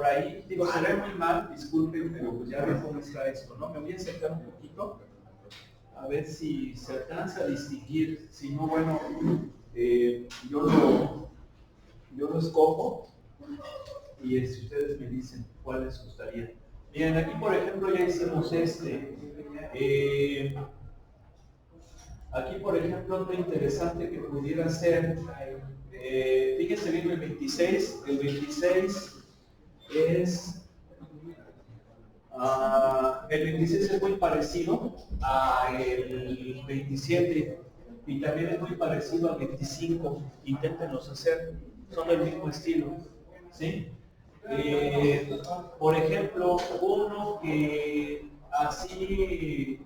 por ahí, digo, se ve muy mal, disculpen, pero pues ya ven cómo está esto, ¿no? Me voy a acercar un poquito, a ver si se alcanza a distinguir, si no, bueno, yo lo escojo y si ustedes me dicen cuál les gustaría. Bien, aquí por ejemplo ya hicimos este. Aquí por ejemplo otro interesante que pudiera ser, fíjense bien el 26 es, el 26 es muy parecido al 27 y también es muy parecido al 25, inténtenlos hacer, son del mismo estilo, ¿sí? Por ejemplo, uno que así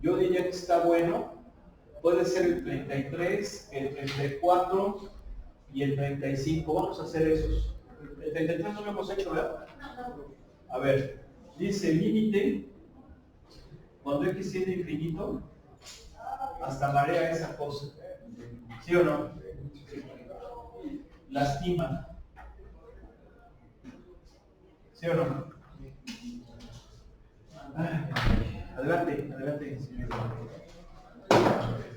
yo diría que está bueno, puede ser el 33, el 34 y el 35. Vamos a hacer esos. El 33 no lo hemos hecho, ¿verdad? A ver, dice límite, cuando x tiende infinito, hasta marea esa cosa. ¿Sí o no? Lastima. ¿Sí o no? Adelante, adelante, señor.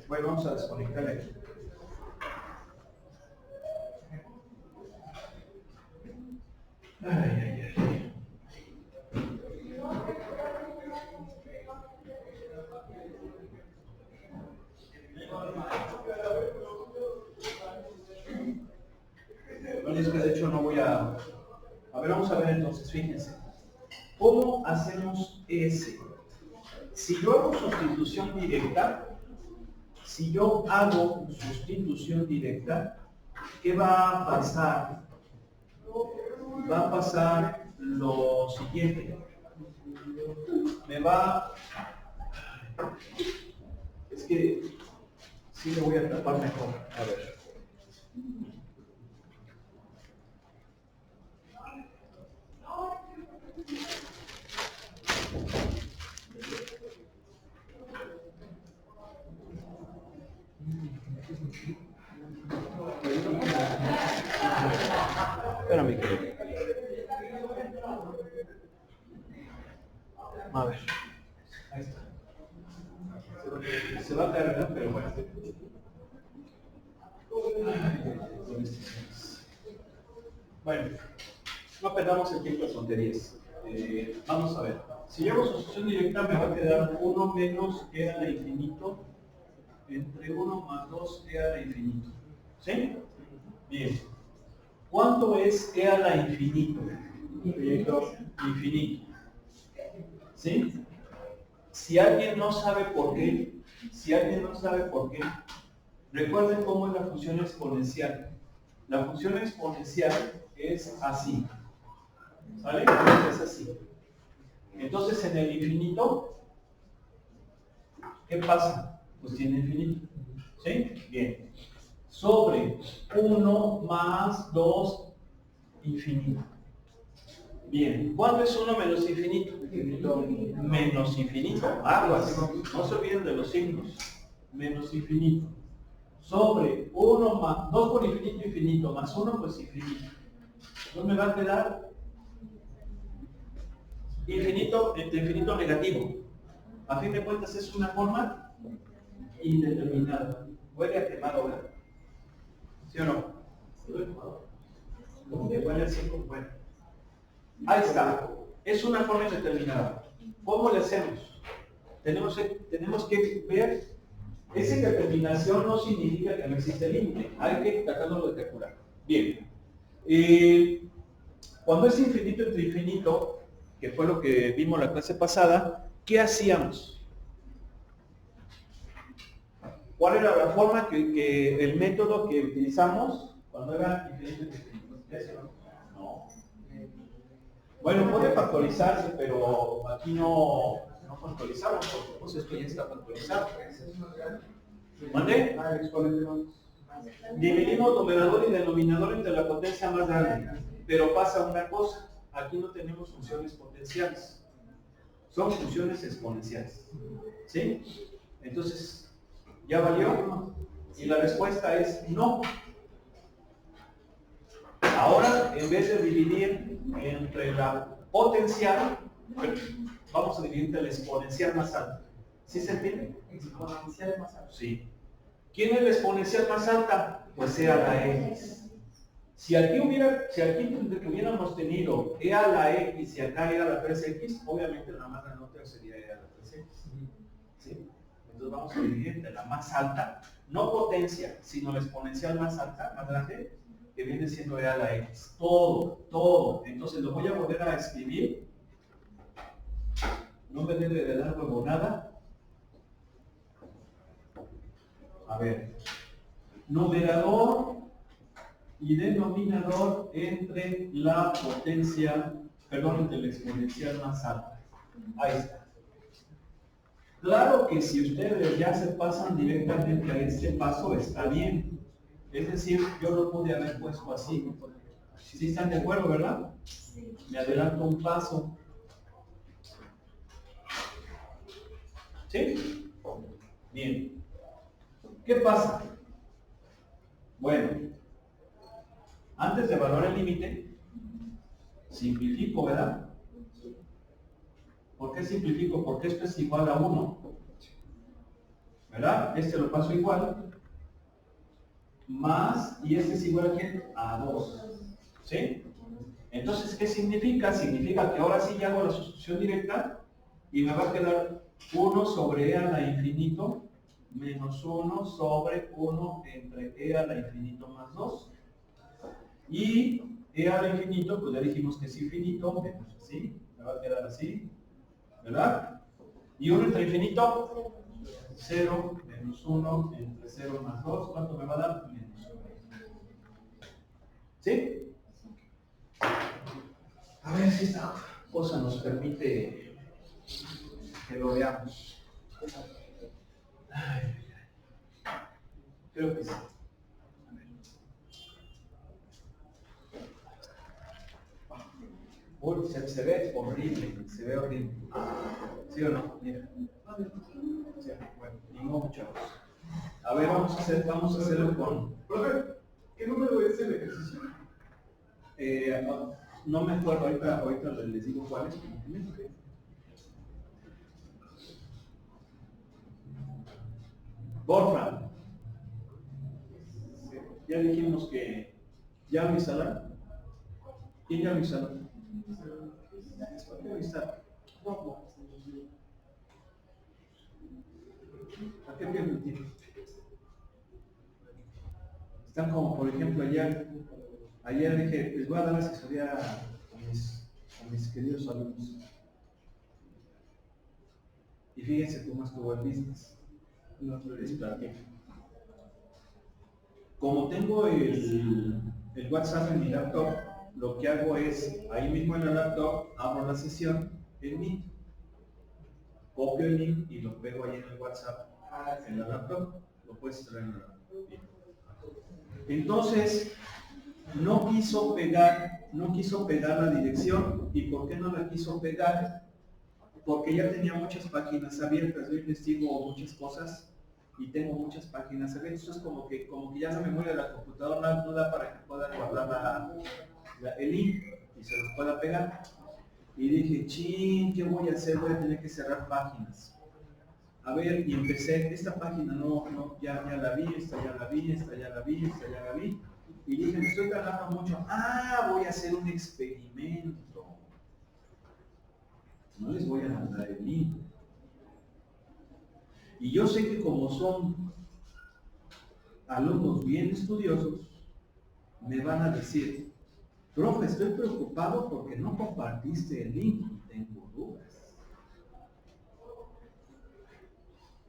Bueno, vamos a desconectar aquí. Ay, ay, ay. Bueno, es que de hecho no voy a... A ver, vamos a ver entonces, fíjense. ¿Cómo hacemos ese? Si yo hago sustitución directa, ¿qué va a pasar? Va a pasar lo siguiente. Es que sí lo voy a tapar mejor. A ver. Espérame, querido. A ver. Ahí está. Se va a cargar, pero bueno. Bueno, no perdamos el tiempo en tonterías. Vamos a ver. Si llevo sustitución directa me va a quedar 1 menos e a la infinito entre 1 más 2 e a la infinito. ¿Sí? Bien. ¿Cuánto es e a la infinito? Infinito. ¿Sí? Si alguien no sabe por qué, recuerden cómo es la función exponencial. La función exponencial es así. ¿Vale? Es así. Entonces en el infinito, ¿qué pasa? Pues tiene infinito. ¿Sí? Bien. Sobre 1 más 2 infinito. Bien. ¿Cuánto es 1 menos infinito? Menos infinito. Aguas. No se olviden de los signos. Menos infinito. Sobre 1 más 2 por infinito, infinito, más 1 pues infinito. Entonces me va a quedar infinito entre infinito negativo. A fin de cuentas es una forma indeterminada. Huele a quemado, ¿verdad? ¿Sí o no? Como que huele así como bueno. Ahí está. Es una forma indeterminada. ¿Cómo le hacemos? Tenemos que ver. Esa indeterminación no significa que no existe límite. Hay que tratarlo de calcular. Bien. Cuando es infinito entre infinito, que fue lo que vimos la clase pasada, ¿qué hacíamos? ¿Cuál era la forma el método que utilizamos cuando era infinito entre infinito? No. Bueno, puede factorizarse, pero aquí no factorizamos, porque pues esto ya está factorizado. ¿Mande? Dividimos numerador y denominador entre la potencia más grande, pero pasa una cosa, aquí no tenemos funciones potenciales, son funciones exponenciales. ¿Sí? Entonces, ¿ya valió? Y la respuesta es no. Ahora, en vez de dividir entre la potencial, vamos a dividir entre el exponencial más alto. ¿Sí se entiende? Exponencial más alto. Sí. ¿Quién es la exponencial más alta? Pues e a la x. Si aquí hubiéramos tenido e a la x y acá e a la 3x, obviamente la más grande sería e a la 3x. ¿Sí? Entonces vamos a dividir entre la más alta, no potencia, sino la exponencial más alta, más grande, que viene siendo e a la x. Todo. Entonces lo voy a volver a escribir. No me debe de dar huevonada. A ver, numerador y denominador entre la potencia, perdón, entre la exponencial más alta. Ahí está. Claro que si ustedes ya se pasan directamente a este paso, está bien. Es decir, yo lo pude haber puesto así. ¿Sí están de acuerdo, verdad? Me adelanto un paso. ¿Sí? Bien. ¿Qué pasa? Bueno, antes de evaluar el límite, simplifico, ¿verdad? ¿Por qué simplifico? Porque esto es igual a 1. ¿Verdad? Este lo paso igual. Más, y este es igual a ¿quién? A 2. ¿Sí? Entonces, ¿qué significa? Significa que ahora sí ya hago la sustitución directa y me va a quedar 1 sobre e a la infinito menos 1 sobre 1 entre e a la infinito más 2. Y e a la infinito, pues ya dijimos que es infinito, menos así, me va a quedar así, ¿verdad? Y 1 entre infinito, 0 menos 1 entre 0 más 2, ¿cuánto me va a dar? Menos 1. ¿Sí? A ver si esta cosa nos permite que lo veamos. Ay, creo que sí. Uy, se ve horrible, se ve horrible. ¿Sí o no? Mira. Sí, bueno, ni modo, chavos. A ver, vamos a hacerlo con. Profe, ¿qué número es el ejercicio? No me acuerdo, ahorita les digo cuál es. Wolfram. Ya dijimos que ya lo instalaron. ¿Quién ya lo instaló? ¿Para qué lo instala? ¿A qué pierden el tiempo? Están como, por ejemplo, ayer dije, les voy a dar asesoría a mis queridos alumnos. Y fíjense cómo estuvo el business. Les platico. Como tengo el WhatsApp en mi laptop, lo que hago es, ahí mismo en la laptop, abro la sesión en Meet, copio el link y lo pego ahí en el WhatsApp en la laptop, lo puedes instalar en la laptop. Bien. Entonces, no quiso pegar la dirección. ¿Y por qué no la quiso pegar? Porque ya tenía muchas páginas abiertas. Yo investigo muchas cosas y tengo muchas páginas abiertas. Eso es como que ya la memoria de la computadora no da para que puedan guardar el link y se los pueda pegar. Y dije, chin, ¿qué voy a hacer? Voy a tener que cerrar páginas. A ver, y empecé, esta página ya la vi, esta ya la vi, esta ya la vi, esta ya la vi. Y dije, me estoy tardando mucho. Voy a hacer un experimento. No les voy a mandar el link. Y yo sé que como son alumnos bien estudiosos, me van a decir, profe, estoy preocupado porque no compartiste el link y tengo dudas.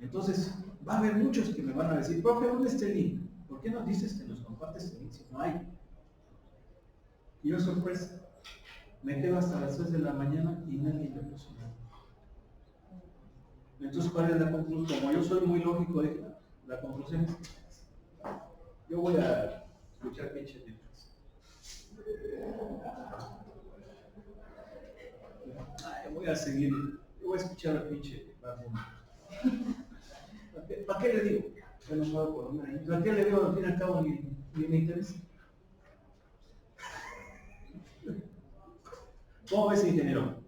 Entonces, va a haber muchos que me van a decir, profe, ¿dónde está el link? ¿Por qué no dices que nos compartes el link si no hay? Y yo, sorpresa, me quedo hasta las 3 de la mañana y nadie me puso nada. Entonces, ¿cuál es la conclusión? Como yo soy muy lógico, la conclusión es, yo voy a escuchar pinche Netflix. Voy a seguir, yo voy a escuchar a pinche ¿Para qué le digo? Yo no puedo por una. ¿Para qué le digo? Al fin y al cabo ni me interesa. ¿Cómo ves, ingeniero?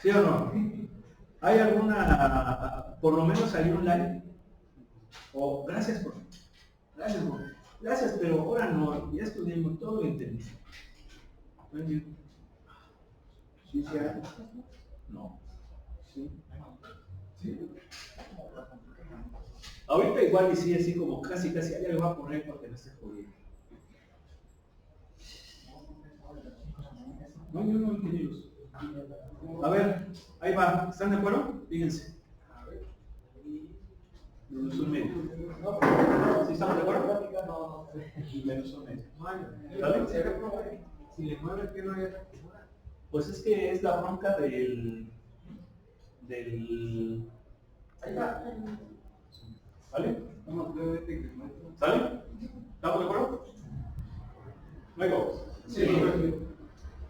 ¿Sí o no? ¿Hay alguna, por lo menos hay un like? O gracias, gracias, pero ahora no, ya estudiamos todo lo entendí. ¿Sí, sí, no. Sí. ¿Sí? Ahorita igual y sí, así como casi, ya le voy a poner porque no esté jodido. No, yo no ingenieros. A ver, ahí va, ¿están de acuerdo? Fíjense. Menos un medio. ¿Sí estamos de acuerdo? No. Menos un medio. ¿Vale? Si le mueve, ¿qué no hay? Pues es que es la bronca del... Ahí va. ¿Vale? Vamos a ver que ¿Sale? ¿Estamos de acuerdo? Luego. sí.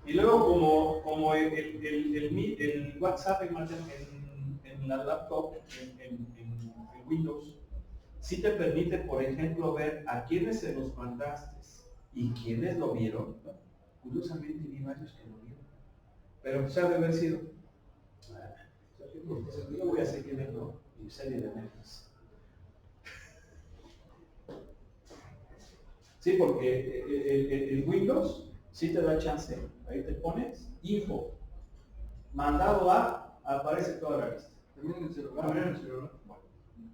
Y luego como el WhatsApp en la laptop, en Windows, sí te permite, por ejemplo, ver a quiénes se los mandaste y quiénes lo vieron. Curiosamente vi varios que lo vieron. Pero pues ha de haber sido. Yo voy a seguir viendo mi serie de Netflix. Sí, porque el Windows sí te da chance. Ahí te pones info. Mandado a, aparece toda la lista. También en el celular. También en el celular.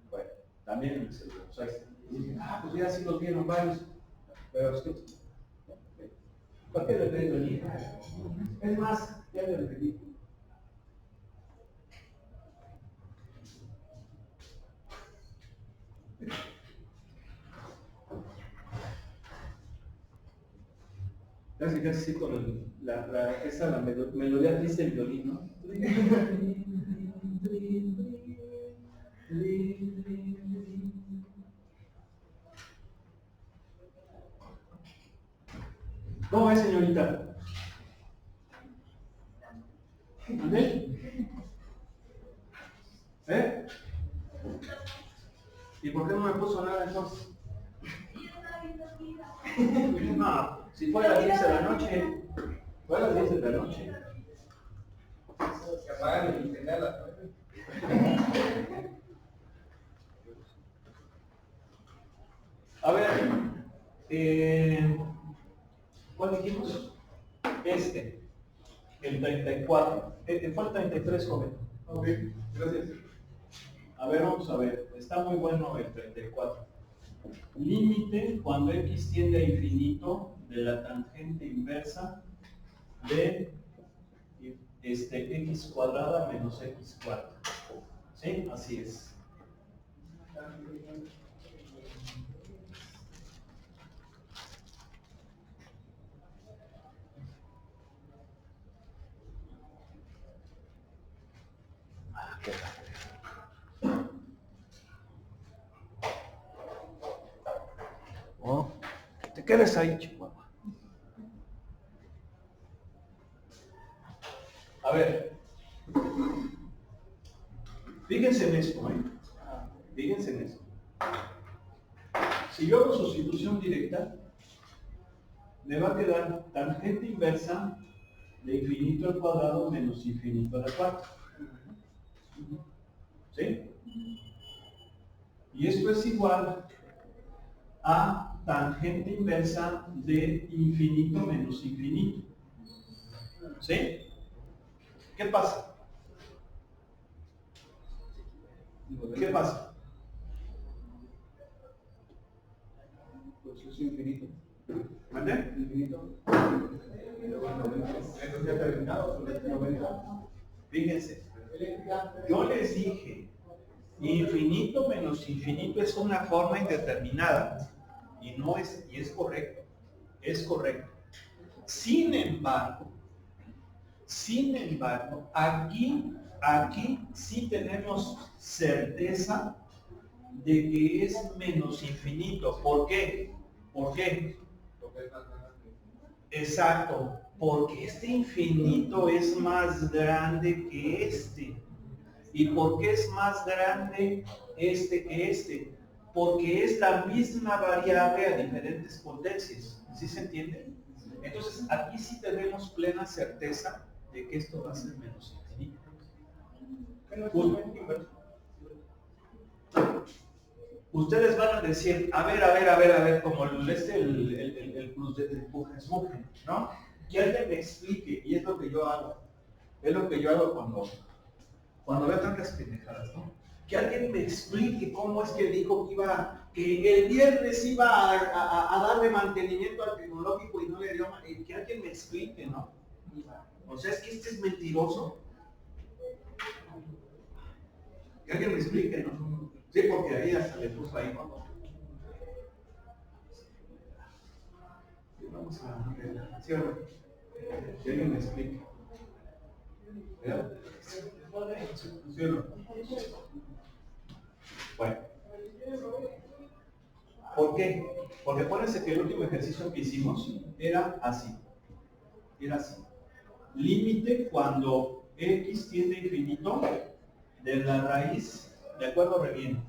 Bueno, también en el celular. O sea, y dicen, pues ya sí los vieron varios. Pero es que, ¿para qué le pedí venir? Es más, ya le pedí. Casi sí con esa melodía triste del violín, ¿no? ¿Cómo es, señorita? ¿Dónde? ¿Eh? ¿Y por qué no me puso nada entonces? No, si fue a las 10 de la noche, fue a las 10 de la noche. Que apagan el internet a las 9. A ver, ¿cuál dijimos? El 34. Fue el 33, joven. Ok, gracias. A ver, vamos a ver. Está muy bueno el 34. Límite cuando x tiende a infinito de la tangente inversa de x cuadrada menos x cuarta. ¿Sí? Así es. Oh, que te quedes ahí, Chihuahua. A ver, fíjense en esto, Fíjense en esto. Si yo hago sustitución directa, me va a quedar tangente inversa de infinito al cuadrado menos infinito a la cuarta. ¿Sí? Y esto es igual a tangente inversa de infinito menos infinito. ¿Sí? ¿Qué pasa? ¿Qué pasa? Pues es infinito. ¿Vale? Infinito. Entonces ya terminado, solo es 90. Fíjense, yo les dije, infinito menos infinito es una forma indeterminada y no es, y es correcto, Sin embargo, aquí sí tenemos certeza de que es menos infinito. ¿Por qué? Exacto, porque este infinito es más grande que este. ¿Y por qué es más grande este que este? Porque es la misma variable a diferentes potencias. ¿Sí se entiende? Entonces, aquí sí tenemos plena certeza de que esto va a ser menos infinito. Ustedes van a decir, a ver, como el plus de Buchensmuchen, ¿no? Que alguien me explique, y es lo que yo hago. Es lo que yo hago cuando veo tantas pendejadas, ¿no? Que alguien me explique cómo es que dijo que el viernes iba a darle mantenimiento al tecnológico y no le dio, que alguien me explique, ¿no? O sea, es que este es mentiroso. Que alguien me explique, ¿no? Sí, porque ahí hasta le puso ahí, ¿no? Vamos a... ¿Sí o no? Que alguien me explique. ¿Verdad? ¿Sí o no? Bueno. ¿Por qué? Porque acuérdense que el último ejercicio que hicimos era así. Era así. Límite cuando x tiende a infinito de la raíz, ¿de acuerdo? Re bien.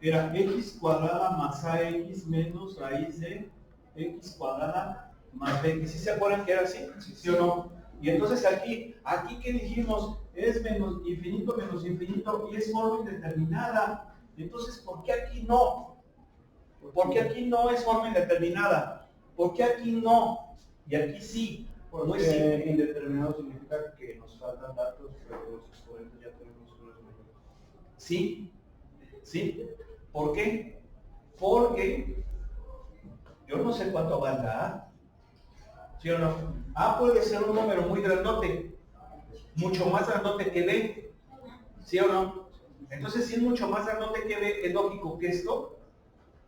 Era x cuadrada más ax menos raíz de x cuadrada más bx. ¿Sí se acuerdan que era así? ¿Sí o no? Y entonces aquí ¿qué dijimos? Es menos infinito y es forma indeterminada. Entonces, ¿por qué aquí no? ¿Por qué aquí no es forma indeterminada? ¿Por qué aquí no? Y aquí sí. Porque indeterminado significa que nos faltan datos, pero los exponentes ya tenemos unos números. Sí, sí. ¿Por qué? Porque yo no sé cuánto valga A. ¿Sí o no? A puede ser un número muy grandote, mucho más grandote que B. ¿Sí o no? Entonces, si es mucho más grandote que B, es lógico que esto,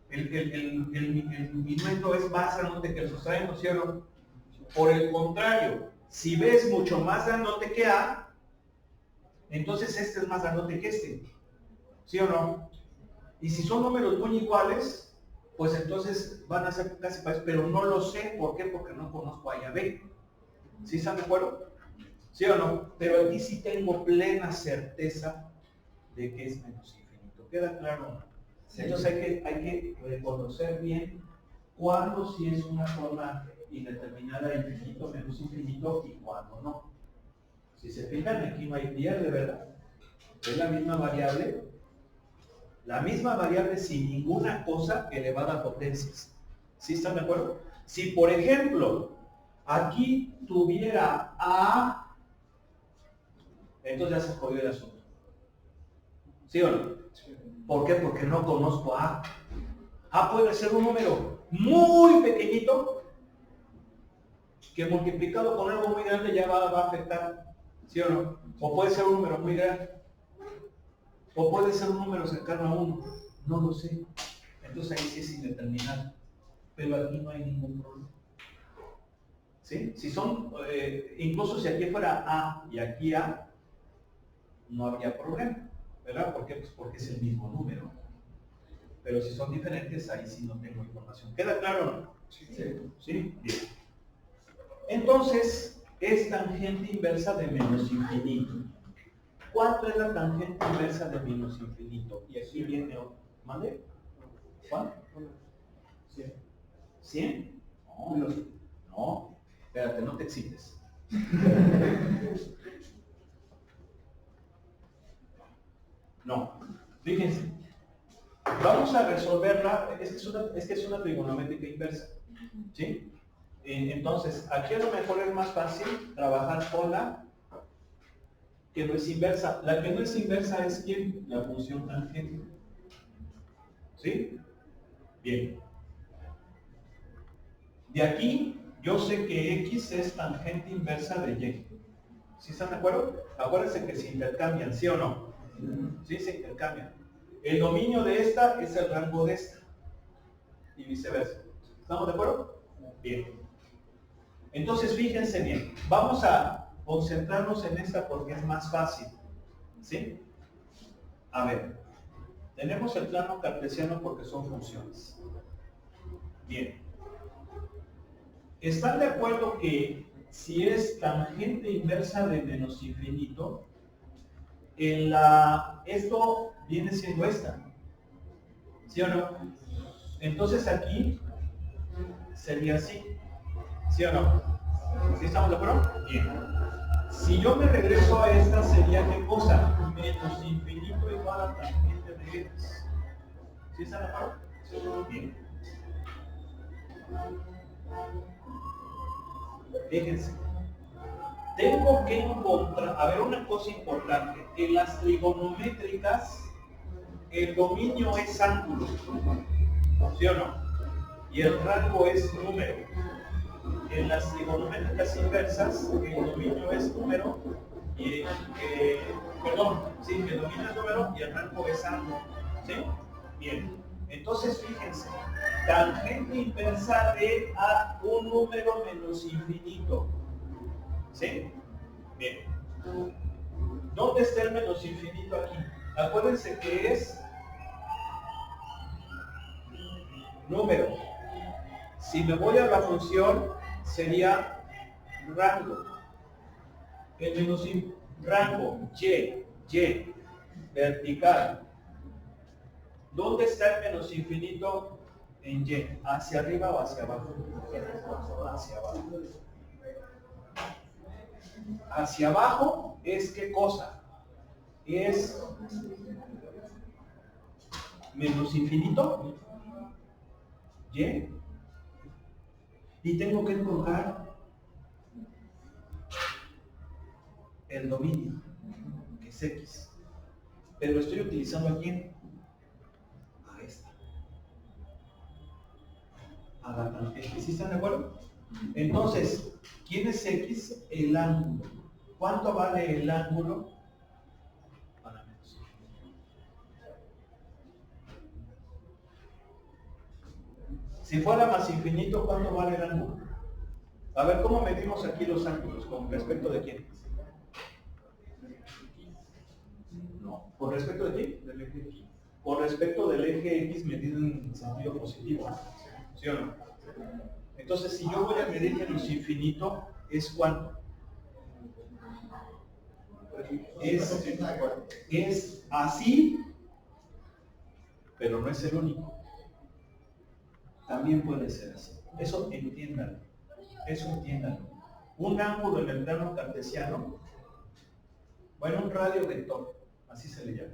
el minuendo es más grandote que el sustraendo, ¿sí o no? Por el contrario, si B es mucho más grandote que A, entonces este es más grandote que este. ¿Sí o no? Y si son números muy iguales, pues entonces van a ser casi parecidos, pero no lo sé. ¿Por qué? Porque no conozco A y a B. ¿Sí están de acuerdo? ¿Sí o no? Pero aquí sí tengo plena certeza de que es menos infinito. ¿Queda claro? Entonces hay que reconocer bien cuándo sí es una forma indeterminada, infinito, menos infinito, y cuándo no. Si se fijan, aquí no hay pierde, ¿verdad? Es la misma variable sin ninguna cosa elevada a potencias. ¿Sí están de acuerdo? Si, por ejemplo, aquí tuviera A, entonces ya se jodió el asunto. ¿Sí o no? ¿Por qué? Porque no conozco A. A puede ser un número muy pequeñito que multiplicado con algo muy grande ya va a afectar. ¿Sí o no? O puede ser un número muy grande. O puede ser un número cercano a 1. No lo sé. Entonces ahí sí es indeterminado. Pero aquí no hay ningún problema. ¿Sí? Si son, incluso si aquí fuera A y aquí A, no habría problema. ¿Verdad? ¿Por qué? Pues porque es el mismo número. Pero si son diferentes, ahí sí no tengo información. ¿Queda claro o no? Sí. ¿Sí? Bien. Entonces, es tangente inversa de menos infinito. ¿Cuánto es la tangente inversa de menos infinito? Y aquí viene otro. ¿Mande? ¿Cuánto? 100. ¿100? No. Espérate, no te excites. No. Fíjense. Vamos a resolverla. Es que es una trigonométrica inversa. ¿Sí? Entonces, aquí a lo mejor es más fácil trabajar con la que no es inversa. La que no es inversa es ¿quién? La función tangente. ¿Sí? Bien. De aquí, yo sé que x es tangente inversa de y. ¿Sí están de acuerdo? Acuérdense que se intercambian, ¿sí o no? Sí, se intercambian. El dominio de esta es el rango de esta. Y viceversa. ¿Estamos de acuerdo? Bien. Entonces, fíjense bien. Vamos a concentrarnos en esta porque es más fácil. ¿Sí? A ver. Tenemos el plano cartesiano porque son funciones. Bien. ¿Están de acuerdo que si es tangente inversa de menos infinito, esto viene siendo esta? ¿Sí o no? Entonces aquí sería así. ¿Sí o no? ¿Sí estamos de acuerdo? Bien. Si yo me regreso a esta, sería ¿qué cosa? Menos infinito igual a tangente de x. ¿Sí están de acuerdo? Bien. Fíjense. Tengo que encontrar, a ver, una cosa importante. En las trigonométricas, el dominio es ángulo. ¿Sí o no? Y el rango es número. En las trigonométricas inversas, el dominio es número y el dominio es número y el rango es ángulo. ¿Sí? Bien. Entonces, fíjense, tangente inversa de a un número menos infinito. ¿Sí? Bien. ¿Dónde está el menos infinito aquí? Acuérdense que es número. Si me voy a la función, sería rango. El menos rango, y, vertical. ¿Dónde está el menos infinito en y? ¿Hacia arriba o hacia abajo? Hacia abajo. Hacia abajo es ¿qué cosa? Es menos infinito, y, y tengo que encontrar el dominio, que es x. Pero estoy utilizando aquí a esta. A la tangente. ¿Sí están de acuerdo? Entonces, ¿quién es x? El ángulo. ¿Cuánto vale el ángulo? Para menos. Si fuera más infinito, ¿cuánto vale el ángulo? A ver, ¿cómo medimos aquí los ángulos? ¿Con respecto de quién? No. ¿Con respecto de quién? Del eje X. Con respecto del eje X medido en sentido positivo. ¿Sí o no? Entonces, si yo voy a medir menos infinito, ¿es cuánto? Es así, pero no es el único. También puede ser así. Eso entiéndanlo. Eso entiéndanlo. Un ángulo en el plano cartesiano, bueno, un radio vector, así se le llama.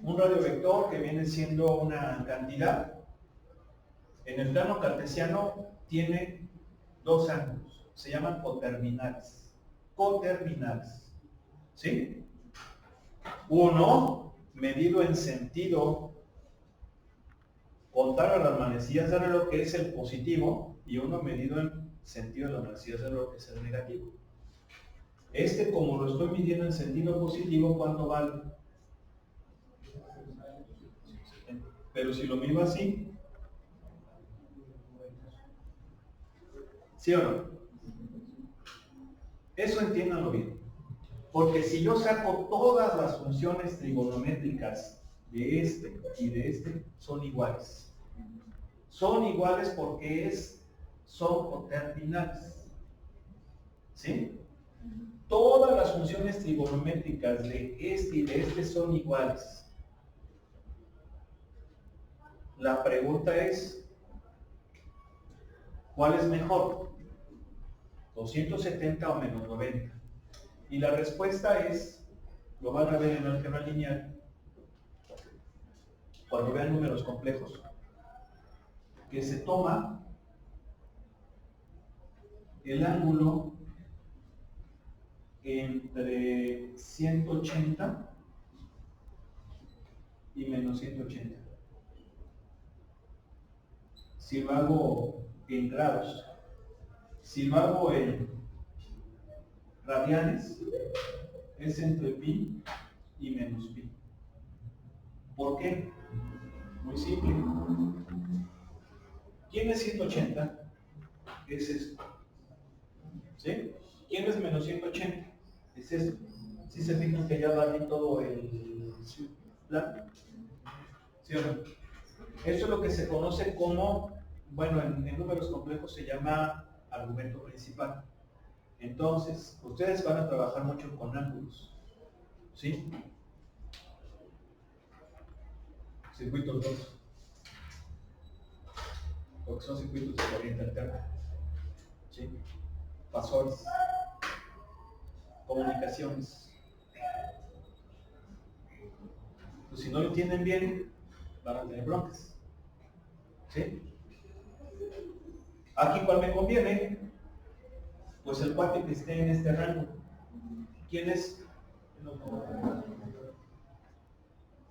Un radio vector que viene siendo una cantidad, en el plano cartesiano tiene dos ángulos, se llaman coterminales. Coterminales. ¿Sí? Uno medido en sentido contrario a las manecillas de reloj, que es el positivo, y uno medido en sentido de las manecillas de reloj, que es el negativo. Este, como lo estoy midiendo en sentido positivo, ¿cuánto vale? Pero si lo mido así, ¿sí o no? Eso entiéndanlo bien. Porque si yo saco todas las funciones trigonométricas de este y de este, son iguales. Son iguales porque son coterminales. ¿Sí? Todas las funciones trigonométricas de este y de este son iguales. La pregunta es, ¿cuál es mejor? ¿270 o menos 90? Y la respuesta es, lo van a ver en álgebra lineal, cuando vean números complejos, que se toma el ángulo entre 180 y menos 180. Si lo hago en grados, si lo hago en radianes, es entre pi y menos pi. ¿Por qué? Muy simple. ¿Quién es 180? Es esto. ¿Sí? ¿Quién es menos 180? Es esto. ¿Sí se fijan que ya va aquí todo el plano? ¿Sí o no? Esto es lo que se conoce como, bueno, en números complejos se llama argumento principal. Entonces, ustedes van a trabajar mucho con ángulos. ¿Sí? Circuitos 2. Porque son circuitos de corriente alterna. ¿sí? Fasores, comunicaciones. Pues si no lo entienden bien, van a tener broncas. ¿Sí? Aquí, ¿cuál me conviene? Pues el cuate que esté en este rango. ¿Quién es?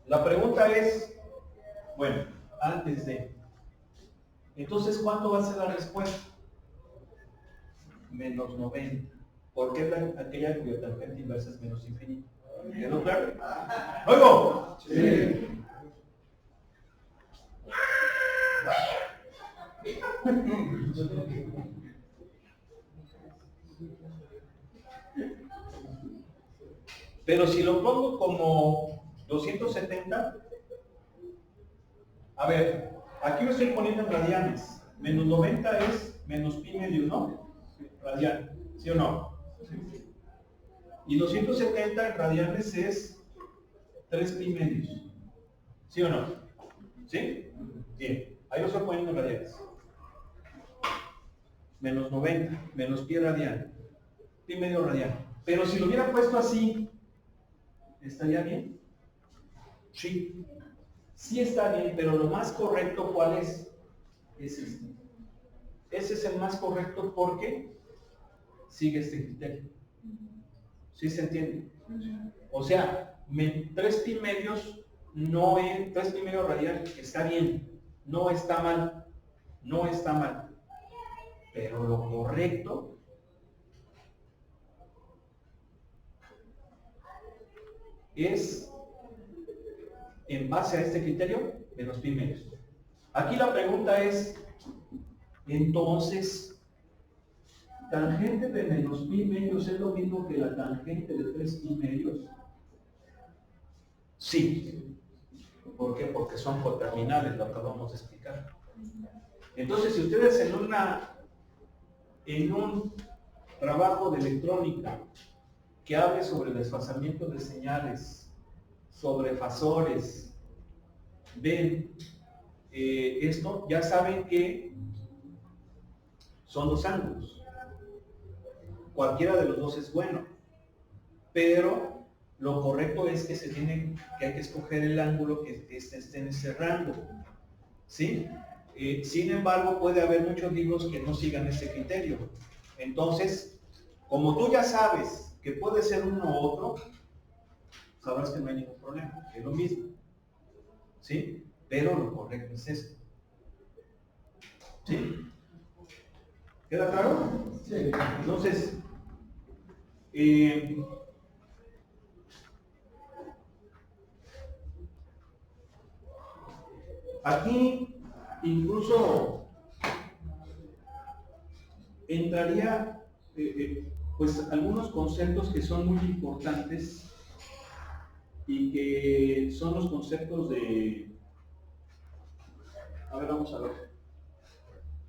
La pregunta es, bueno, antes de. Entonces, ¿cuánto va a ser la respuesta? Menos 90. ¿Por qué aquella cuya tangente inversa es menos infinito? ¿Quedó claro? ¡Oigo! Sí. Pero si lo pongo como 270, a ver, aquí lo estoy poniendo en radianes. Menos 90 es menos pi medio, ¿no? Radian, ¿sí o no? Y 270 en radianes es 3 pi medios, ¿sí o no? ¿Sí? Bien, ahí lo estoy poniendo en radianes. Menos 90, menos pi radian, pi medio radian. Pero si lo hubiera puesto así, ¿estaría bien? Sí. Sí está bien, pero lo más correcto, ¿cuál es? Es este. Ese es el más correcto porque sigue este criterio. ¿Sí se entiende? O sea, 3 pi medios no es 3 pi medio radial, está bien, no está mal, no está mal. Pero lo correcto es, en base a este criterio, menos pi medios. Aquí la pregunta es, entonces, ¿tangente de menos pi medios es lo mismo que la tangente de 3 pi medios? Sí. ¿Por qué? Porque son coterminales, lo acabamos de explicar. Entonces, si ustedes en un trabajo de electrónica que hable sobre desfasamiento de señales, sobre fasores, ven esto, ya saben que son dos ángulos. Cualquiera de los dos es bueno, pero lo correcto es que hay que escoger el ángulo que esté en ese rango, ¿sí? Sin embargo, puede haber muchos libros que no sigan ese criterio. Entonces, como tú ya sabes que puede ser uno u otro, sabrás que no hay ningún problema, es lo mismo, ¿sí? Pero lo correcto es esto. ¿Sí? ¿Queda claro? Sí. Entonces, aquí incluso entraría pues algunos conceptos que son muy importantes y que son los conceptos de, a ver, vamos a ver,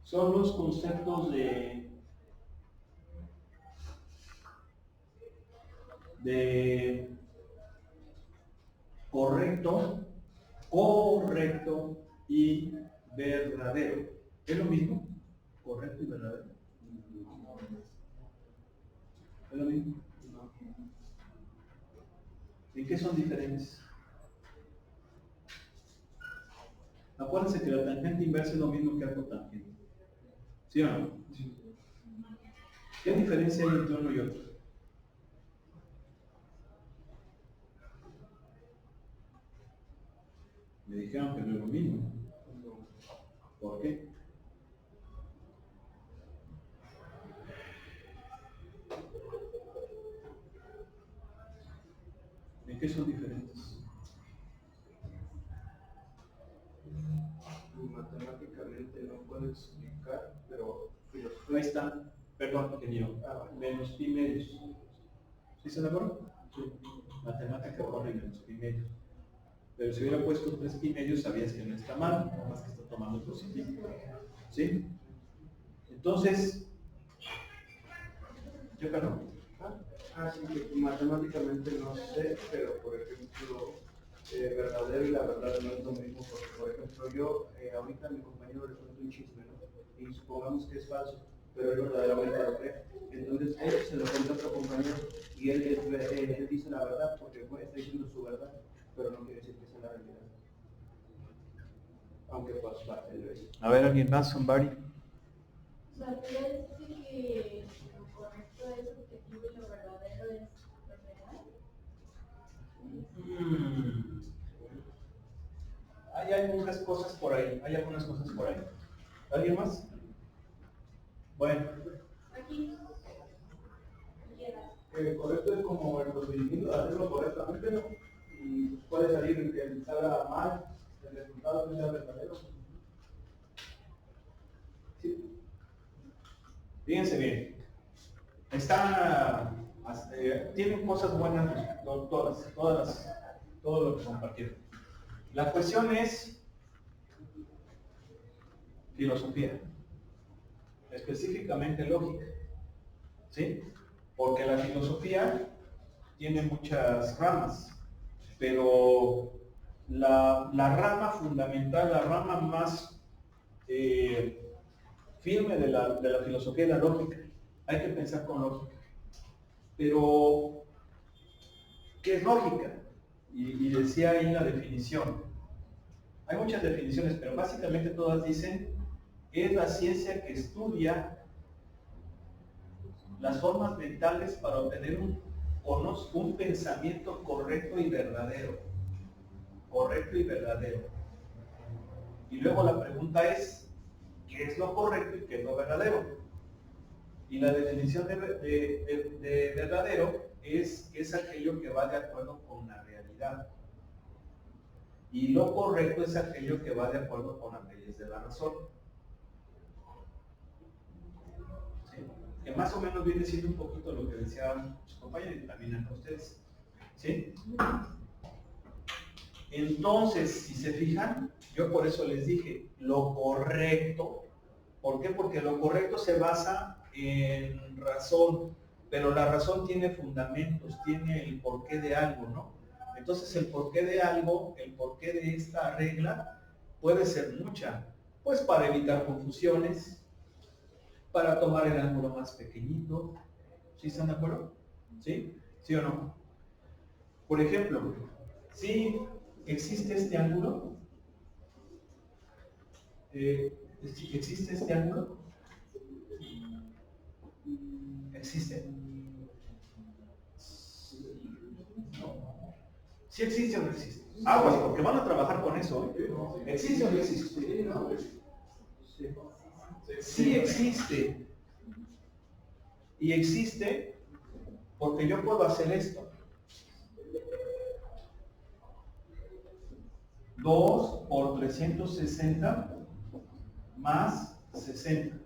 son los conceptos de correcto, correcto y verdadero. ¿Es lo mismo? ¿Correcto y verdadero? ¿Es lo mismo? No. ¿En qué son diferentes? Acuérdense que la tangente inversa es lo mismo que arco tangente. ¿Sí o no? Sí. ¿Qué diferencia hay entre uno y otro? Me dijeron que no es lo mismo. ¿Por qué? ¿En qué son diferentes? Matemáticamente no puedo explicar, pero Ahí está, perdón, ingeniero, menos pi medios. ¿Sí se me acuerdan? Sí. Matemática corre menos pi medios. Pero si hubiera puesto 3 pi medios, sabías que no está mal, nada más que está tomando positivo. ¿Sí? Entonces, ¿yo perdón? sí, que matemáticamente no sé, pero por ejemplo, verdadero y la verdad no es lo mismo, porque por ejemplo yo, ahorita a mi compañero le cuento un chisme, ¿no? Y supongamos que es falso, pero él verdaderamente lo cree. Entonces él se lo cuenta a otro compañero y él dice la verdad porque está diciendo su verdad, pero no quiere decir que sea la realidad. Aunque pues parte de eso. A ver, ¿alguien más? Somebody. O sea, tú ya dices que lo correcto es objetivo y lo verdadero es lo real. Hay algunas cosas por ahí, ¿Alguien más? Bueno, Aquí, quieras. Correcto es como el procedimiento de hacerlo correctamente, ¿no? Y puede salir que salga mal, el resultado no sea verdadero. Sí. fíjense bien. Tienen cosas buenas todo lo que compartieron. La cuestión es filosofía, específicamente lógica, ¿sí? Porque la filosofía tiene muchas ramas, pero la rama fundamental, la rama más firme de la filosofía es la lógica. Hay que pensar con lógica. Pero, ¿qué es lógica? Y decía ahí la definición. Hay muchas definiciones, pero básicamente todas dicen es la ciencia que estudia las formas mentales para obtener un pensamiento correcto y verdadero. Correcto y verdadero. Y luego la pregunta es, ¿qué es lo correcto y qué es lo verdadero? Y la definición de verdadero es aquello que va de acuerdo con la realidad. Y lo correcto es aquello que va de acuerdo con las leyes de la razón. ¿Sí? Que más o menos viene siendo un poquito lo que decían sus compañeros y también a ustedes. ¿Sí? Entonces, si se fijan, yo por eso les dije, lo correcto. ¿Por qué? Porque lo correcto se basa en razón, pero la razón tiene fundamentos, tiene el porqué de algo, ¿no? Entonces el porqué de algo, el porqué de esta regla puede ser mucha, pues para evitar confusiones, para tomar el ángulo más pequeñito. ¿Sí están de acuerdo? ¿Sí? ¿Sí o no? Por ejemplo, si existe este ángulo, ¿existe este ángulo? ¿Existe? ¿Sí existe o no existe? Aguas, porque van a trabajar con eso. ¿Existe o no existe? Sí existe. Y existe porque yo puedo hacer esto. 2 por 360 más 60.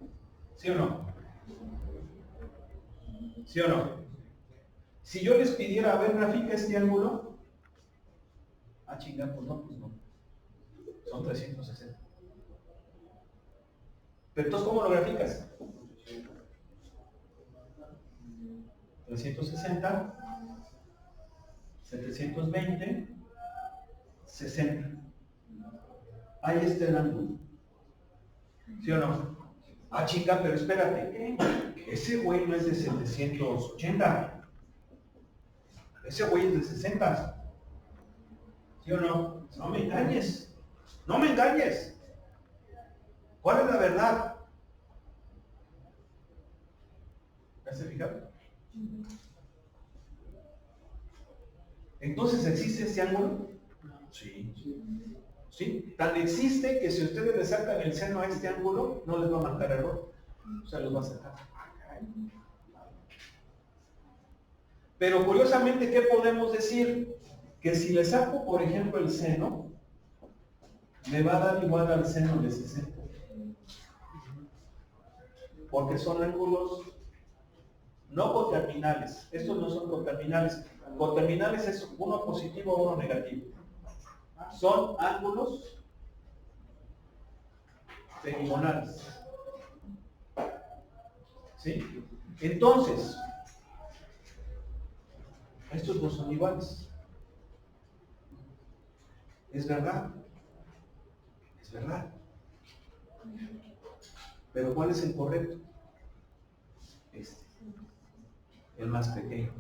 ¿Sí o no? ¿Sí o no? Si yo les pidiera, a ver, grafica este ángulo. Ah, chingar, pues no. Son 360. Pero entonces, ¿cómo lo graficas? 360, 720, 60. Ahí está el ángulo. ¿Sí o no? Ah, chica, pero espérate. Ese güey no es de 780. Ese güey es de 60. ¿Sí o no? No me engañes. No me engañes. ¿Cuál es la verdad? ¿Ya se fijaron? Entonces, ¿existe ese ángulo? Sí. ¿Sí? Tan existe que si ustedes le sacan el seno a este ángulo, no les va a marcar error. O sea, los va a sacar. Pero curiosamente, ¿qué podemos decir? Que si le saco, por ejemplo, el seno, me va a dar igual al seno de 60. Porque son ángulos no coterminales. Estos no son coterminales. Coterminales es uno positivo o uno negativo. Son ángulos perigonales. ¿Sí? Entonces, estos no son iguales. Es verdad. Es verdad. Pero ¿cuál es el correcto? Este, el más pequeño.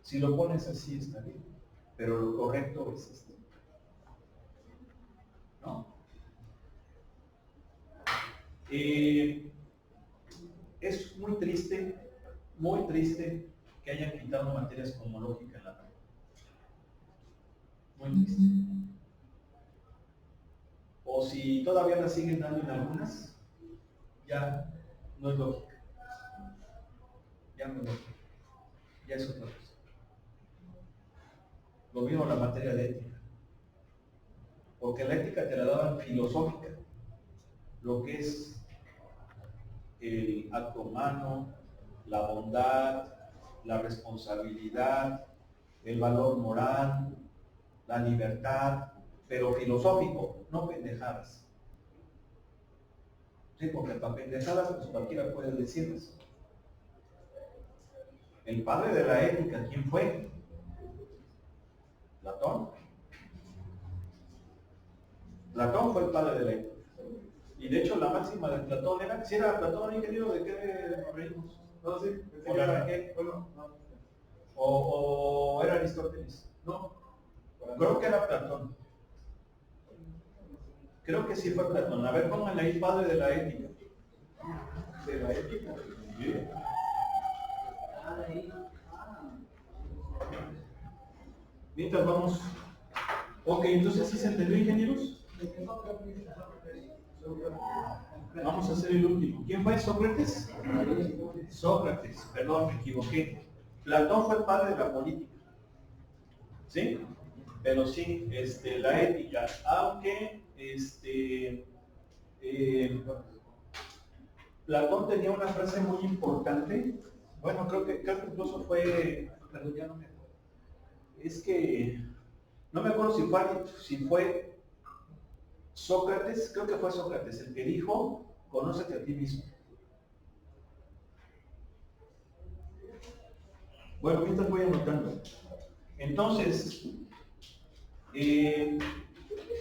Si lo pones así está bien, pero lo correcto es este. ¿No? Es muy triste que hayan quitado materias como lógica en la prepa. Muy triste. O si todavía la siguen dando en algunas, ya no es lógica. Ya no es lógica. Ya es otra cosa. Lo mismo la materia de ética. Porque la ética te la daban filosófica. Lo que es el acto humano, la bondad, la responsabilidad, el valor moral, la libertad, pero filosófico, no pendejadas. Sí, porque para pendejadas pues cualquiera puede decirlas. El padre de la ética, ¿quién fue? Platón. Platón fue el padre de la ética. Y de hecho la máxima de Platón era, si era Platón, ingeniero, ¿de qué nos reímos? No, sí, ¿o la Raquel? Bueno, no. O era Aristóteles. No, creo que era Platón. Creo que sí fue Platón. A ver, pónganle ahí padre de la ética. De la ética. ¿Sí? Mientras vamos. Ok, entonces ¿sí se entendió, ingenieros? Vamos a hacer el último. ¿Quién fue Sócrates? Sócrates, perdón, me equivoqué. Platón fue el padre de la política. ¿Sí? Pero sí, la ética, aunque Platón tenía una frase muy importante. Bueno, creo que incluso fue, perdón, ya no me acuerdo. Es que no me acuerdo si fue Sócrates, creo que fue Sócrates el que dijo, conócete a ti mismo. Bueno, mientras voy anotando. Entonces,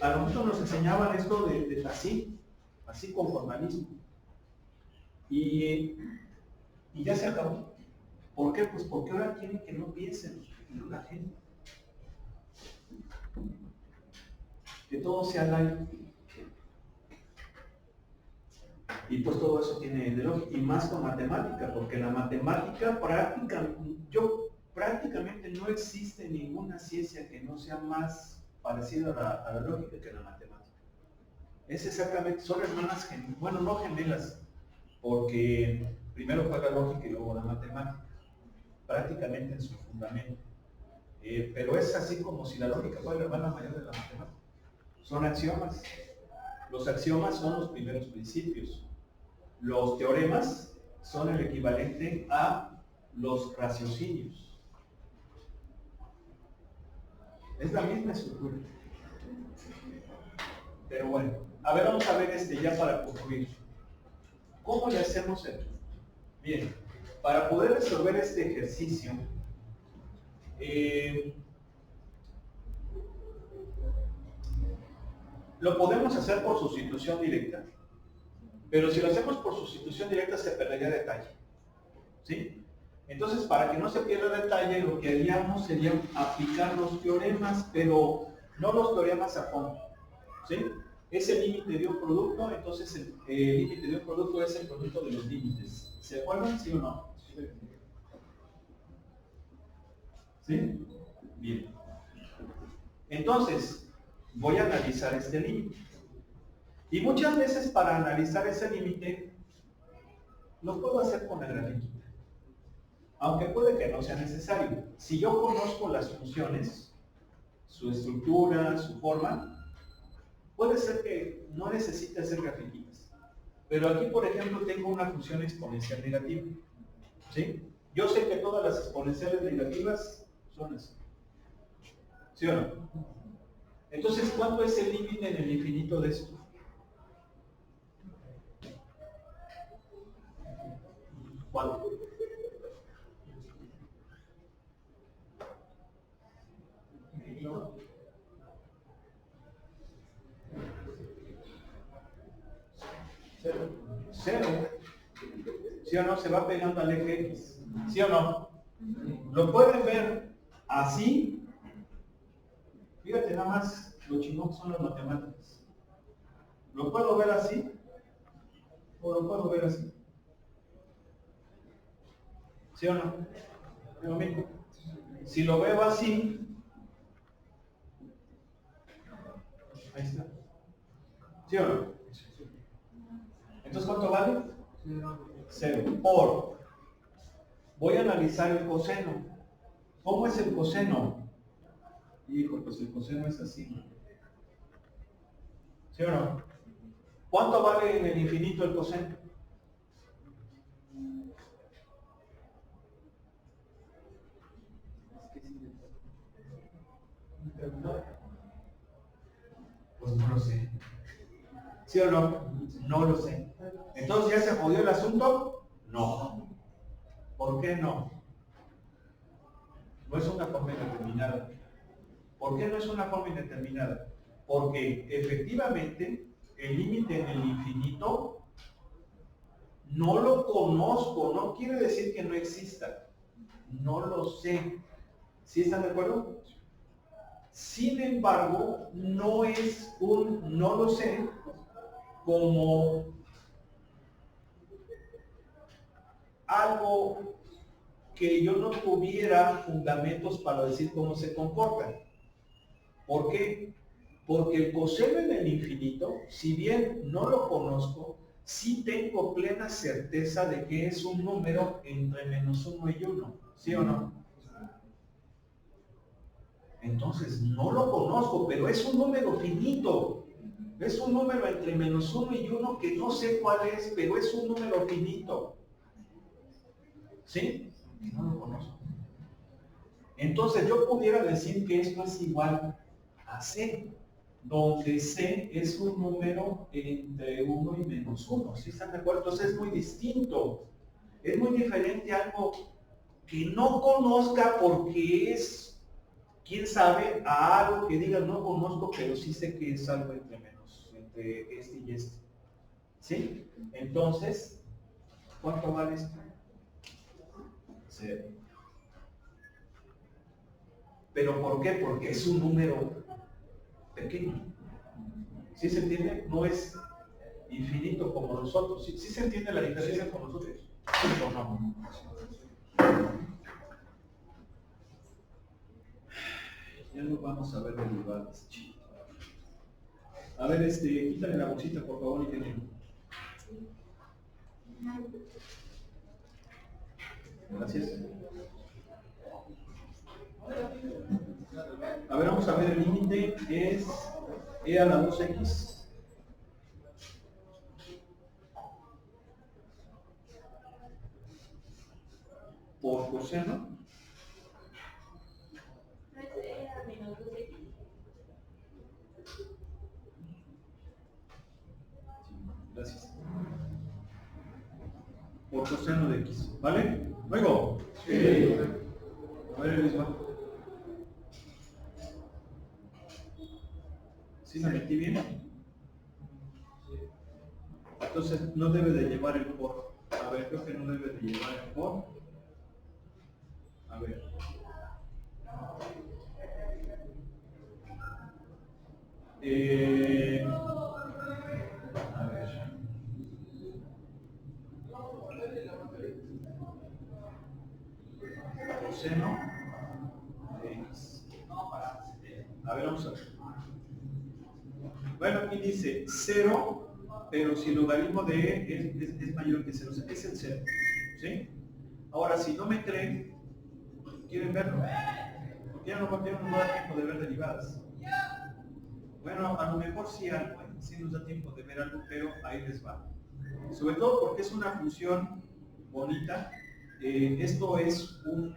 a nosotros nos enseñaban esto de así con formalismo. Y ya se acabó. ¿Por qué? Pues porque ahora quieren que no piensen la gente. Que todo sea light. Y pues todo eso tiene de lógica, y más con matemática, porque la matemática prácticamente no existe ninguna ciencia que no sea más parecida a la lógica que la matemática. Es exactamente, son hermanas, bueno, no gemelas, porque primero fue la lógica y luego la matemática, prácticamente en su fundamento. Pero es así como si la lógica fuera la hermana mayor de la matemática. Son axiomas. Los axiomas son los primeros principios. Los teoremas son el equivalente a los raciocinios. Es la misma estructura. Pero bueno, a ver, vamos a ver ya para concluir. ¿Cómo le hacemos aquí? Bien, para poder resolver este ejercicio, lo podemos hacer por sustitución directa. Pero si lo hacemos por sustitución directa se perdería detalle. ¿Sí? Entonces, para que no se pierda detalle, lo que haríamos sería aplicar los teoremas, pero no los teoremas a fondo. ¿Sí? Es el límite de un producto, entonces el límite de un producto es el producto de los límites. ¿Se acuerdan, sí o no? ¿Sí? Bien. Entonces, voy a analizar este límite. Y muchas veces para analizar ese límite, lo puedo hacer con la grafiquita. Aunque puede que no sea necesario. Si yo conozco las funciones, su estructura, su forma, puede ser que no necesite hacer grafiquitas. Pero aquí, por ejemplo, tengo una función exponencial negativa. ¿Sí? Yo sé que todas las exponenciales negativas son así. ¿Sí o no? Entonces, ¿cuánto es el límite en el infinito de esto? ¿Cuánto? Cero. ¿Sí o no? Se va pegando al eje X. ¿Sí o no? Lo pueden ver así. Fíjate nada más lo chingón que son las matemáticas. ¿Lo puedo ver así? ¿O lo puedo ver así? ¿Sí o no? Es lo mismo. Si lo veo así, ahí está. ¿Sí o no? Entonces, ¿cuánto vale? 0. Voy a analizar el coseno. ¿Cómo es el coseno? Hijo, pues el coseno es así. ¿Sí o no? ¿Cuánto vale en el infinito el coseno? Pues no lo sé. ¿Sí o no? No lo sé. Entonces, ¿ya se jodió el asunto? No. ¿Por qué no? No es una forma indeterminada. ¿Por qué no es una forma indeterminada? Porque efectivamente el límite en el infinito no lo conozco, no quiere decir que no exista. No lo sé. ¿Sí están de acuerdo? Sin embargo, no es un no lo sé como algo que yo no tuviera fundamentos para decir cómo se comporta. ¿Por qué? Porque el coseno en el infinito, si bien no lo conozco, sí tengo plena certeza de que es un número entre -1 y 1. ¿Sí o no? Entonces, no lo conozco, pero es un número finito. Es un número entre -1 y 1 que no sé cuál es, pero es un número finito. ¿Sí? No lo conozco. Entonces, yo pudiera decir que esto es igual a C, donde C es un número entre 1 y -1. ¿Sí están de acuerdo? Entonces es muy distinto. Es muy diferente a algo que no conozca porque es, quién sabe, a algo que diga no conozco, pero sí sé que es algo entre este y este. ¿Sí? Entonces, ¿cuánto vale esto? 0. ¿Pero por qué? Porque es un número pequeño. ¿Sí se entiende? No es infinito como nosotros. ¿Sí se entiende la diferencia con nosotros? ¿Sí o no? Ya no vamos a ver derivadas, chicos. A ver, quítale la bolsita, por favor, ingeniero. Gracias. A ver, vamos a ver, el límite es e a la 2x por coseno. Gracias. Por coseno de x, ¿vale? ¿Luego? Sí. A ver, Elisma. ¿Sí la metí bien? Entonces no debe de llevar el por. A ver, creo que no debe de llevar el por. A ver. A ver. Coseno de x. A ver, vamos a ver. Bueno, aquí dice 0, pero si el logaritmo de e es mayor que 0, o sea, es el 0. ¿Sí? Ahora, si no me creen, ¿quieren verlo? Porque ya no va a dar tiempo de ver derivadas. Bueno, a lo mejor sí algo, sí nos da tiempo de ver algo, pero ahí les va. Sobre todo porque es una función bonita. Esto es un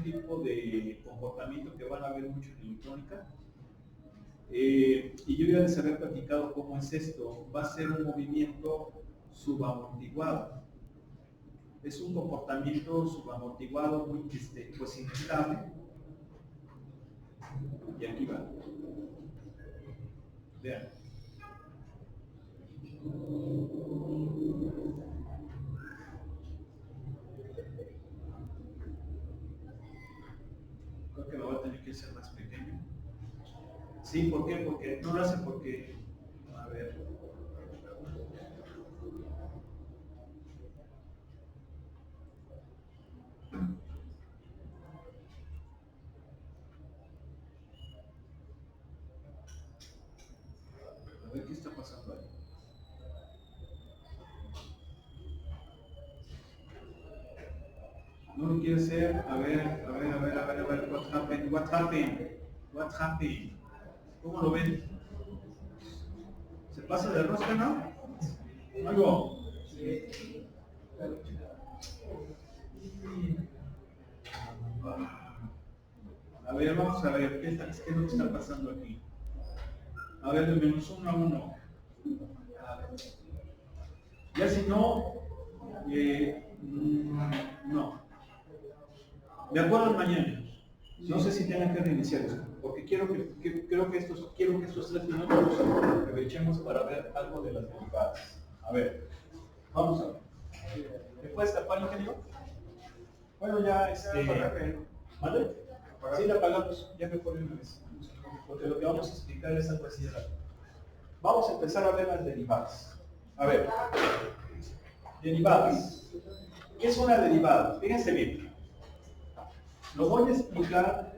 tipo de comportamiento que van a ver mucho en electrónica. Y yo ya les había platicado cómo es esto. Va a ser un movimiento subamortiguado. Es un comportamiento subamortiguado muy pues inestable. Y aquí va. Vean. que ser más pequeño. Sí, ¿por qué? Porque no lo hace porque, a ver. A ver qué está pasando ahí. No lo quiere hacer. A ver. What happened? ¿Cómo lo ven? ¿Se pasa de rosca, no? Algo. A ver, vamos a ver, ¿qué es lo que está pasando aquí? A ver, de menos 1 a 1. Ya si no, no. Me acuerdo mañana. No sé si tengan que reiniciar esto, porque quiero que estos 3 minutos los aprovechemos para ver algo de las derivadas. A ver, vamos a ver. ¿Me puedes tapar, ingeniero? Bueno, ya ¿vale? Sí, la apagamos, ya me pone una vez. Porque lo que vamos a explicar es algo así de rápido. Vamos a empezar a ver las derivadas. A ver, derivadas. ¿Qué es una derivada? Fíjense bien. Lo voy a explicar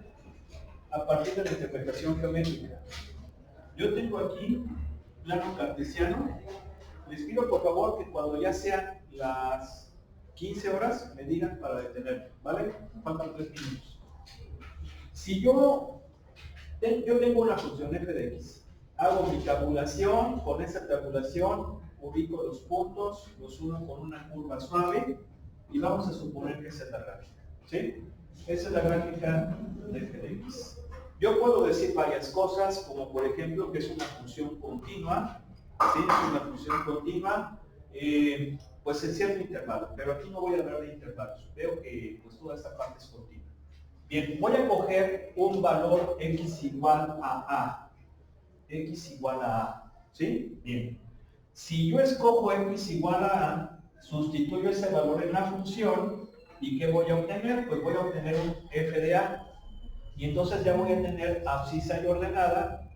a partir de la interpretación geométrica. Yo tengo aquí plano cartesiano. Les pido por favor que cuando ya sean las 15 horas me digan para detenerme, ¿vale? Faltan 3 minutos. Si yo tengo una función f de x, hago mi tabulación, con esa tabulación ubico los puntos, los uno con una curva suave y vamos a suponer que esa es la gráfica, ¿sí? Esa es la gráfica de f de x. Yo puedo decir varias cosas, como por ejemplo que es una función continua, ¿sí? Es una función continua, pues en cierto intervalo, pero aquí no voy a hablar de intervalos, veo que pues toda esta parte es continua. Bien, voy a coger un valor x igual a a, x igual a a, ¿sí? Bien, si yo escojo x igual a a, sustituyo ese valor en la función, ¿y qué voy a obtener? Pues voy a obtener un f de a, y entonces ya voy a tener abscisa y ordenada,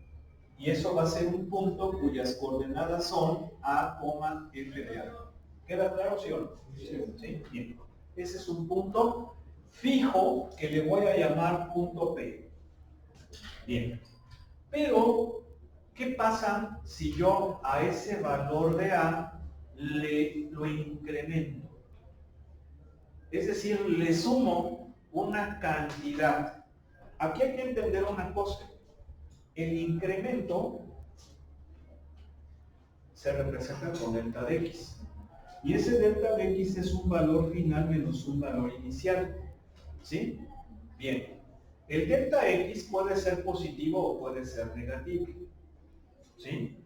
y eso va a ser un punto cuyas coordenadas son a, f de a. ¿Queda claro, sí o no? Sí. Bien. Ese es un punto fijo que le voy a llamar punto P. Bien. Pero, ¿qué pasa si yo a ese valor de A lo incremento? Es decir, le sumo una cantidad. Aquí hay que entender una cosa. El incremento se representa con delta de x. Y ese delta de x es un valor final menos un valor inicial. ¿Sí? Bien. El delta x puede ser positivo o puede ser negativo. ¿Sí?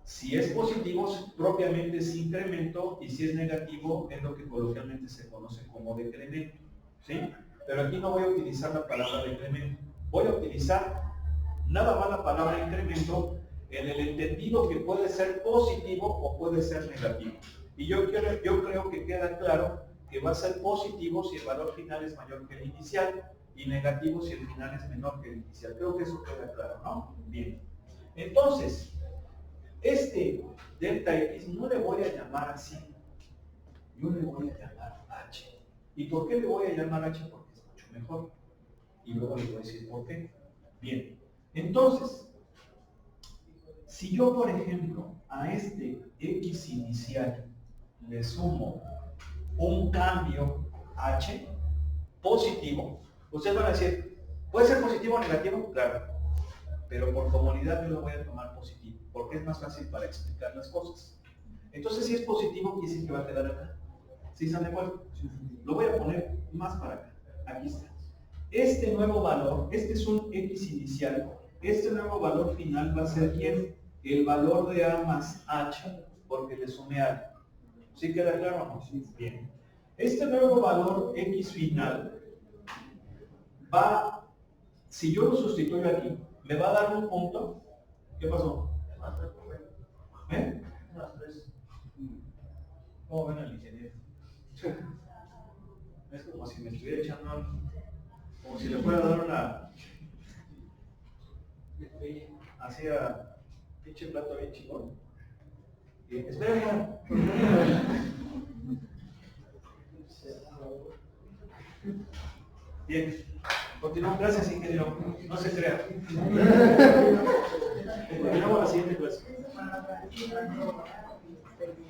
Si es positivo, propiamente es incremento, y si es negativo, es lo que coloquialmente se conoce como decremento. ¿Sí? Pero aquí no voy a utilizar la palabra decremento. Voy a utilizar nada más la palabra incremento en el entendido que puede ser positivo o puede ser negativo. Y yo creo que queda claro que va a ser positivo si el valor final es mayor que el inicial y negativo si el final es menor que el inicial. Creo que eso queda claro, ¿no? Bien. Entonces, este delta x no le voy a llamar así. Yo le voy a llamar h. ¿Y por qué le voy a llamar h? Porque es mucho mejor. Y luego le voy a decir por qué. Bien. Entonces, si yo, por ejemplo, a este x inicial le sumo un cambio h positivo, ustedes van a decir, ¿puede ser positivo o negativo? Claro, pero por comodidad yo lo voy a tomar positivo, porque es más fácil para explicar las cosas. Entonces, si es positivo, quiere decir que va a quedar acá. ¿Sí están de acuerdo? Lo voy a poner más para acá. Aquí está. Este nuevo valor, este es un x inicial, este nuevo valor final va a ser ¿quién? El valor de a más h, porque le sumé a. ¿Sí queda claro o no? Sí. Bien. Este nuevo valor x final va, si yo lo sustituyo aquí, me va a dar un punto. ¿Qué pasó? ¿Eh? ¿Cómo ven al ingeniero? Es como si me estuviera echando Como si le fuera a dar una... Así a... pinche plato bien chingón. Y espera, bien, continuamos. Gracias, ingeniero. No se crea. Continuamos la siguiente clase.